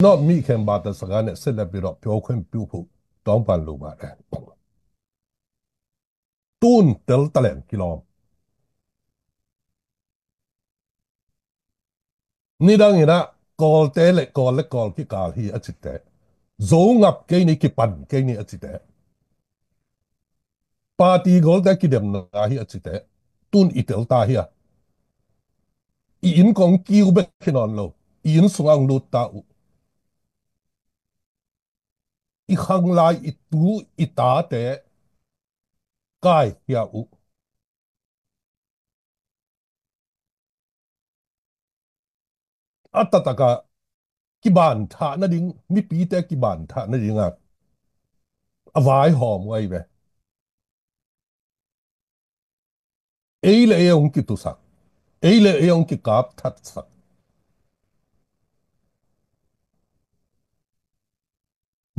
no mi khem ba ta sagane sele biro pyo khem pyu phu tong pan lu ba de tun tel talen kilom ni dang ina kol te le kol ki kal hi achite zo ngap ke ni ki pan ke ni achite party gol da ki dem na hi achite tun itel ta hi i in kong kiu be kinon lo i in sungang lu ta u i khang lai i tu i ta te kai ya u atataka ki ban tha na ding mi pi te ki ban tha na ding a avai hom wai be eile e ong ki tu sak eile e ong ki kap that sak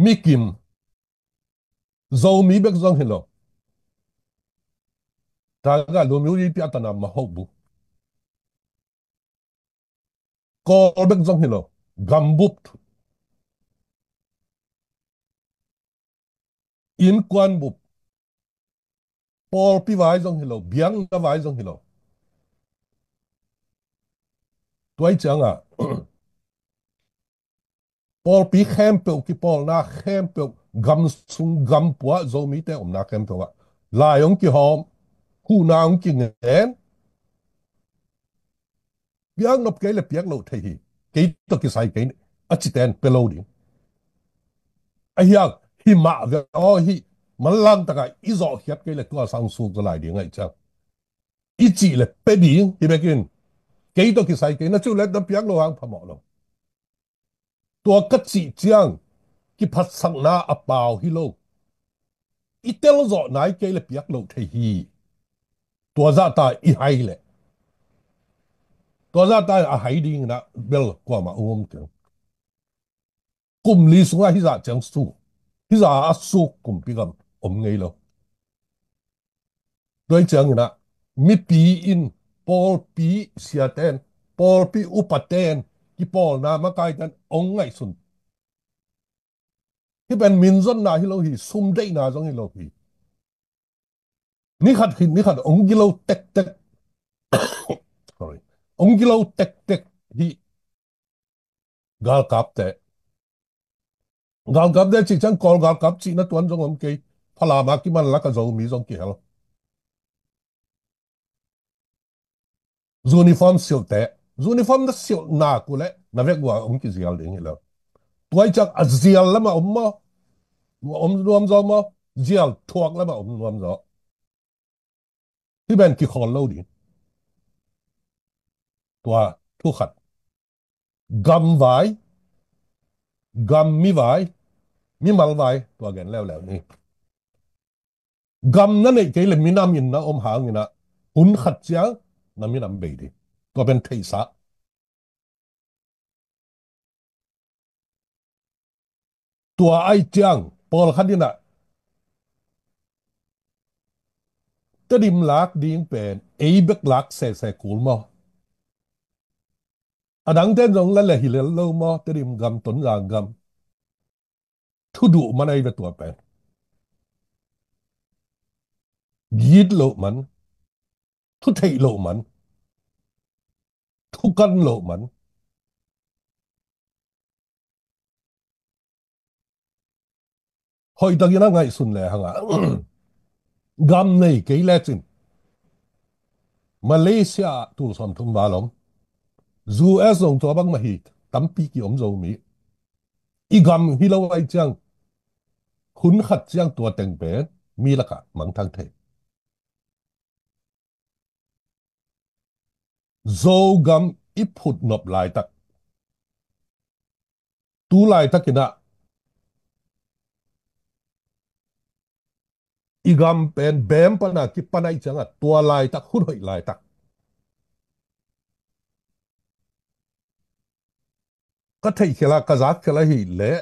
mi kim zo mi bek zong hilo ta ga lo mi ri pi atana ma ho bu ko bek zong hilo gambut in kwan bu pol pi vai zong hilo biang na vai zong hilo tuai chang a pol pi khem pe ki pol na khem pe gam sung gam pua zo mi te om na khem pe wa lai ong ki hom khu na ong ki ngen biang nop ke le piak lo thei hi ke to ki sai ke a chi ten pe lo di a hiang hi ma ve o hi man lang ta ka i zo hiat ke le to sang su ko lai di ngai cha i chi le pe di hi be kin ke to ki sai ke na chu le da piak lo hang pha mo lo tua ka chi chiang ki phat sang na a pau hi lo i tel zo nai ke le piak lo thei hi tua za ta i hai le tua za ta a hai ding na bel kwa ma ke kum li sunga hi za chang su hi za a su kum pi gam ngei lo doi chang na mi pi in pol pi sia ten pol pi upaten ki pol na ma kai tan ong ngai sun hi ben min zon na hi lo hi sum dei na zong hi lo hi ni khat ong gi lo tek tek sorry ong gi lo tek tek hi gal kap te gal kap de chi chang kol gal kap chi na tuan zong om ke phala ma ki man la ka zo mi zong ki hel uniform sil te uniform da sil na ku le na vek wa ong ki zial ding hi lo tuai chak a zial lama om ma om nuam zo ma zial thuak lama om nuam zo hi ben ki khol lo di tua thu khat gam vai gam mi vai mi mal vai tua gen leo leo ni gam na nei ke le minam in na om hang ina hun khat chiang na minam be di tua ben thei sa tua ai chiang pol khadina ta dim lak ding pen ei bek lak se kul mo adang ten jong la le hi le lo mo ta dim gam ton ra gam thu du man ai ve tua pen git lo man thu thei lo man thu kan lo man hoi ta gina ngai sun le hanga gam nei ke le chin Malaysia tu som thum ba lom zu es ong to bang ma hi tam pi ki om zo mi i gam hi lo ai chang hun khat chang tua teng pe mi la ka mang thang the zo gam i phut nop lai tak tu lai takina i gam pen bem pana ki panai changa tua lai tak hun hoi lai tak ka thei khela ka zak khela hi le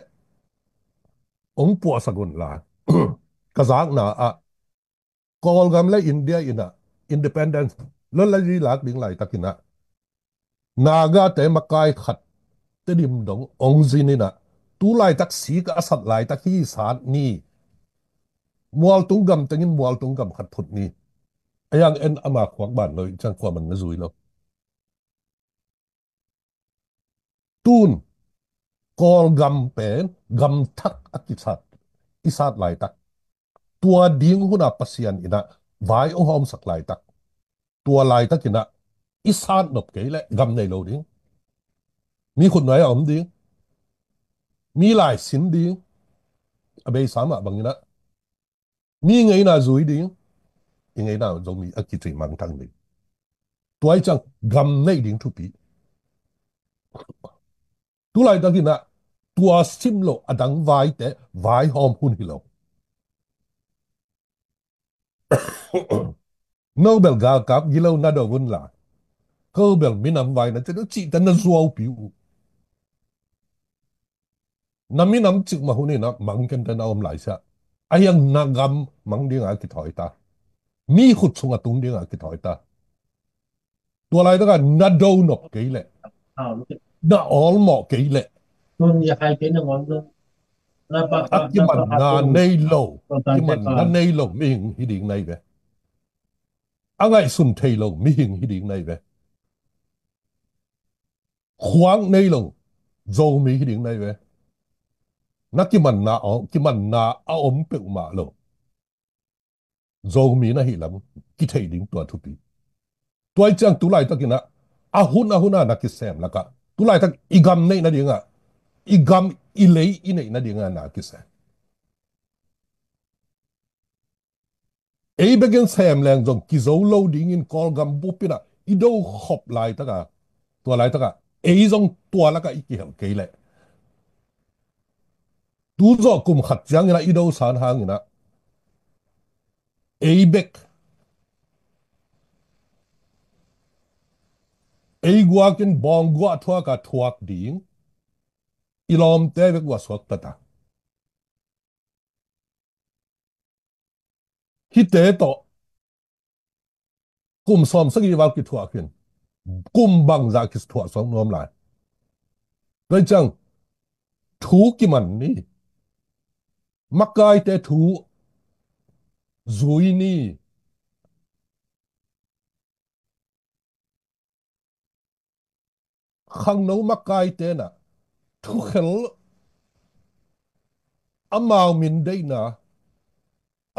ong pu sagun la ka zak na a kol gam le India ina independence lo la ji lak ding lai takina naga te makai khat te dim dong ong zinina tu lai tak si ka asat lai tak hi san ni mual tunggam tengin mual tunggam khat phut ni ayang en ama khwak ban loi chang kwa man na zui lo tun kol gam pen gam thak akisat isat lai tak tua ding huna pasian ina vai ong hom sak lai tak tua lai tak ina isat nop ke le gam nei lo ding mi khut nói om ding mi lai sin ding abe sama bangina mi ngei na zui ding ngei na zo mi akitri mang tang ding tuai chang gam nei ding thu pi tu lai takina tua sim lo adang vai te vai hom hun hi lo Nobel ga kap gilo na do gun la cơ bel minam vai na te chi tan na zuau piu na minam chik ma huni na mang ken tan om lai sa ayang nagam mang ding a ki thoi ta mi khut chunga tung ding a ki thoi ta tua lai ta ka na do nop ke le lúc na all mo ke le luôn như hai cái nó ngon luôn nó akiman có hai na cái nei lo còn toàn sẽ kiman na còn nei lo mi hing hi ding nei ve angai sun thei lo mi hing hi ding nei ve khoang nei lo zo mi hi ding nei ve na kiman na a om pe ma lo zo mi na hi lam ki thei ding tua thu pi tuai chang tu lai takina a huna na ki sem la ka tu lai tak igam nei na dinga igam ilei i nei na dinga na ki se ei begen sem lang jong ki zo lo ding in kol gam bu pina i do khop lai taka tua lai taka ei jong tua la ka i ki hel ke le tu zo kum khat jang ina i do san hang ina ei bek ei gwa kin bong gwa thua ka thuak ding ilom te bek wa swak ta hi te to kum som sagi wa ki thuak kin kum bang za ki thuak som nom lai doi chang thu ki man ni makai te thu zui ni khang no makai te na thu khel amao min dei na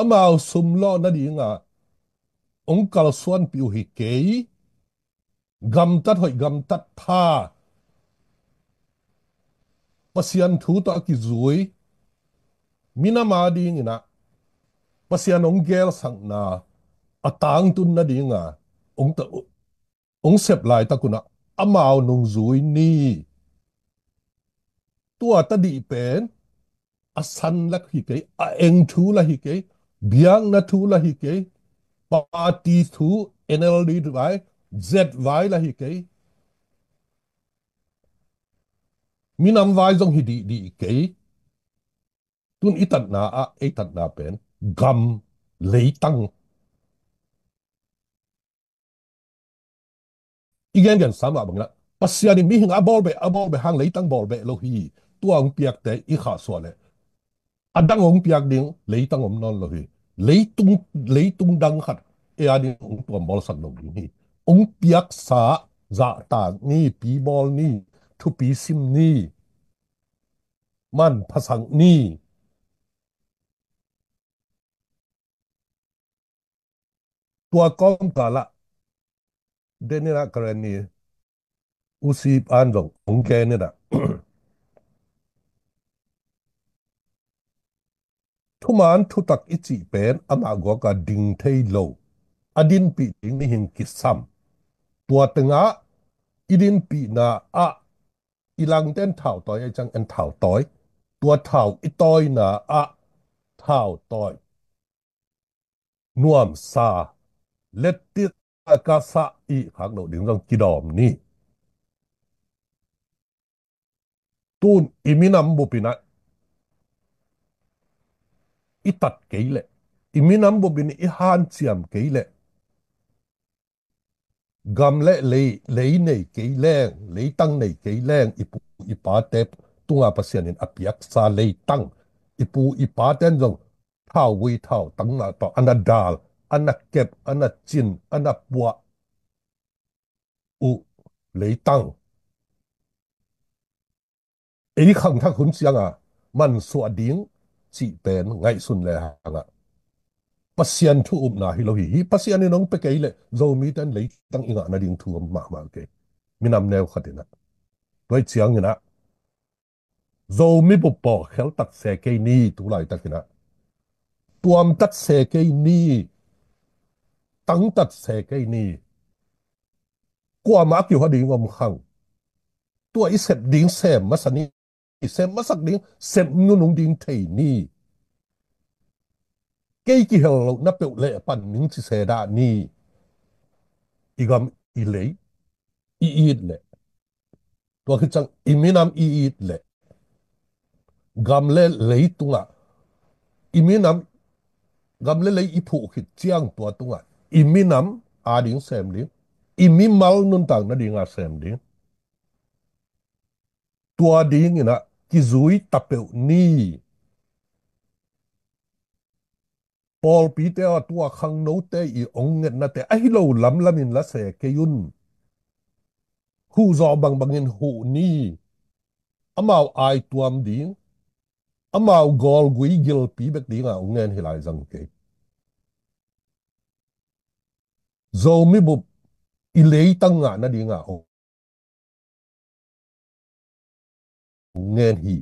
amao sum lo na di nga ong kal suan piu hi ke gam tat hoi gam tat tha pasian thu to ki zui mina ma ding ina pasian ong gel sang na atang tun na di nga ong ta ong sep lai ta kuna amao nung zui ni tua ta di pen asan la hi ke a eng thu la hi ke biang na thu la hi ke party thu NLD vai Z vai la hi ke minam vai jong hi di ke tun itat na a itat na pen gam leitang igen gen sama bang la pasya ni mi hing a bol be hang leitang bol be lo hi tuang piak te i kha so le adang ong piak ding leitang om non lo hi leitung leitung dang khat e ading ong tuam bol sat lo ding hi ong piak sa za ta ni pi bol ni thu pi sim ni man phasang ni tua kong kala denira karani usi an dong ong ke ni da thu man thu tak ichi pen ama go ka ding thei lo adin pi ding ni hin ki sam tua tenga idin pi na a ilang ten thảo toy ai chang en thảo toy tua thảo i toy na a thảo toy nuam sa let tit ka sa i khak lo ding jong ki dom ni tun iminam bu pina i tat ke le iminam bu bin i han chiam ke le gam le lấy nei ke leng lấy tăng nei ke leng ipu ipa te tunga pasian in apiak sa lấy tăng ipu ipa ten jong thao wi thao tăng na to anadal anakep anachin anapua u lấy tăng ấy khăng thắc hun siang à man suа ding chỉ pen ngay sun le hanga pasian thu na hi lo hi pasian ni nong pe ke le zo mi ten lấy tăng inga na ding thu ma ke minam neo khatina toy chiang ina zo mi bu po khel tak se ke ni tu lai takina tuam tat se ke ni tăng tat se ke ni kwa ma ki ho ding om khang tua i sep ding sem masani sem masak ding sem nu nung ding thei ni ke ki hel na pe le pan ning chi se da ni igam i le i le tua ki chang iminam i le gam le tunga iminam gam le ipu ki chiang tua tunga iminam a ding sem ding imi mal nun tang na ding a sem ding tua ding ina ki zui tapeu ni Paul pi te a tua khang no te i ong nget na te ai lo lam lamin la se ke yun hu zo bang bangin hu ni amau ai tuam ding amau gol gui gil pi bek ding a ong ngen hilai zang ke zo mi bu i lei tang nga na ding a ong ngen hi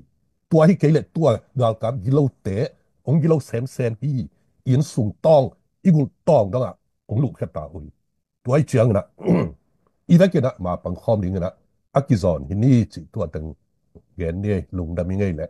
tua hi ke le tua gal kam gilo te ong gilo sem sem hi in sung tong igul tong dang a ong lu khata ui tua hi chiang na i da ke na ma pang khom ding na akizon hi ni chi tua tang gen ne lung da mi ngai le